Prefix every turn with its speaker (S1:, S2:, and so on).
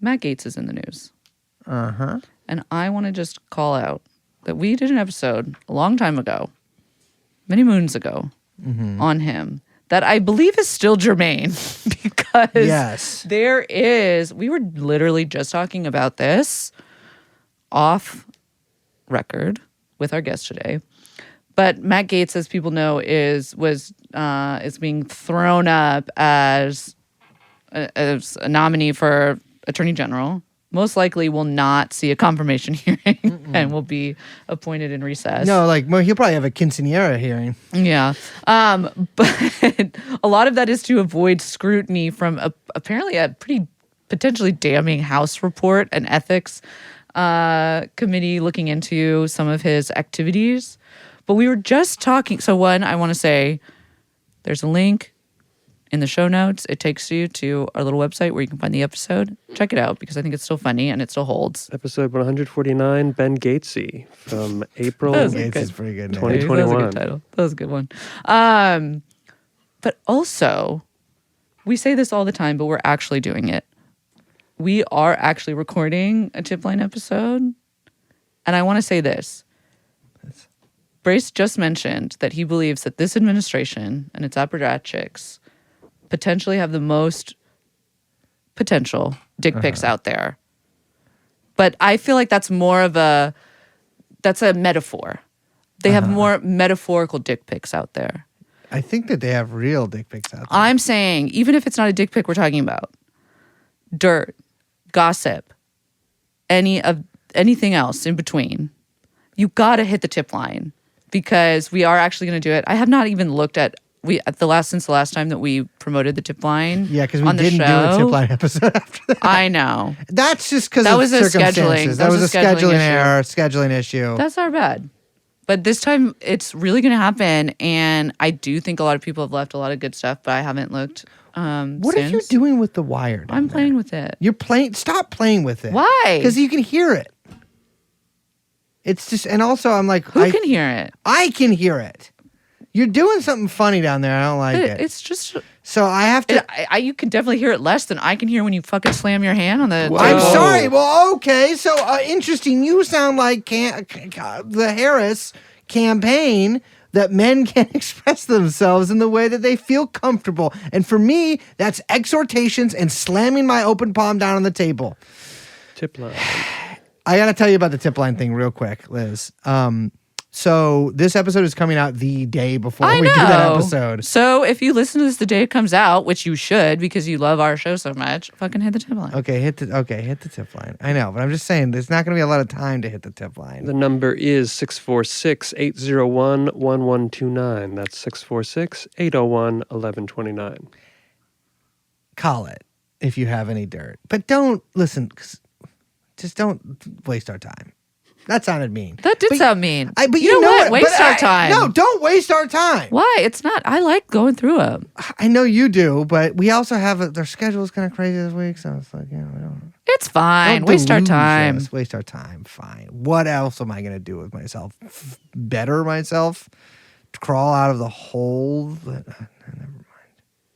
S1: Matt Gaetz is in the news.
S2: Uh-huh.
S1: And I want to just call out that we did an episode a long time ago, many moons ago, on him that I believe is still germane because we were literally just talking about this off record with our guest today. But Matt Gaetz, as people know, is being thrown up as a nominee for Attorney General. Most likely will not see a confirmation hearing and will be appointed in recess.
S2: No, he'll probably have a quinceanera hearing.
S1: Yeah. But a lot of that is to avoid scrutiny from apparently a pretty potentially damning House report and ethics committee looking into some of his activities. But we were just talking. So one, I want to say there's a link in the show notes. It takes you to our little website where you can find the episode. Check it out because I think it's still funny and it still holds.
S3: Episode 149, Ben Gatesy from April.
S2: Gates is pretty good.
S3: 2021.
S1: That was a good title. That was a good one. But also, we say this all the time, but we're actually doing it. We are actually recording a Tip Line episode. And I want to say this. Brace just mentioned that he believes that this administration and its apparatchiks potentially have the most potential dick pics out there. But I feel like that's a metaphor. They have more metaphorical dick pics out there.
S2: I think that they have real dick pics out there.
S1: I'm saying, even if it's not a dick pic we're talking about, dirt, gossip, anything else in between, you gotta hit the tip line because we are actually gonna do it. I have not even looked at since the last time that we promoted the tip line.
S2: Yeah, because we didn't do a tip line episode after that.
S1: I know.
S2: That's just because
S1: that
S2: of
S1: was a
S2: circumstances. That was a scheduling error, scheduling issue.
S1: That's our bad. But this time it's really going to happen, and I do think a lot of people have left a lot of good stuff, but I haven't looked.
S2: What are you doing with the wire?
S1: I'm playing with it.
S2: You're playing. Stop playing with it.
S1: Why?
S2: Because you can hear it. It's just, and also I'm like,
S1: who can hear it?
S2: I can hear it. You're doing something funny down there. I don't like it.
S1: It's just.
S2: So I have to.
S1: You can definitely hear it less than I can hear when you fucking slam your hand on the.
S2: Whoa. I'm sorry. Well, okay. So interesting. You sound like the Harris campaign that men can express themselves in the way that they feel comfortable. And for me, that's exhortations and slamming my open palm down on the table.
S3: Tip line.
S2: I got to tell you about the tip line thing real quick, Liz. So this episode is coming out the day before we do that episode.
S1: So if you listen to this the day it comes out, which you should because you love our show so much, fucking hit the tip line.
S2: Okay, hit the tip line. I know, but I'm just saying there's not going to be a lot of time to hit the tip line.
S3: The number is 646-801-1129. That's 646-801-1129.
S2: Call it if you have any dirt. But don't listen. Just don't waste our time. That sounded mean.
S1: That did sound mean.
S2: But
S1: you know what? Waste our time.
S2: No, don't waste our time.
S1: Why? It's not. I like going through them.
S2: I know you do, but we also have their schedule is kind of crazy this week, so it's like, we don't.
S1: It's fine. Waste our time.
S2: Waste our time. Fine. What else am I going to do with myself? Better myself? Crawl out of the hole? Never mind.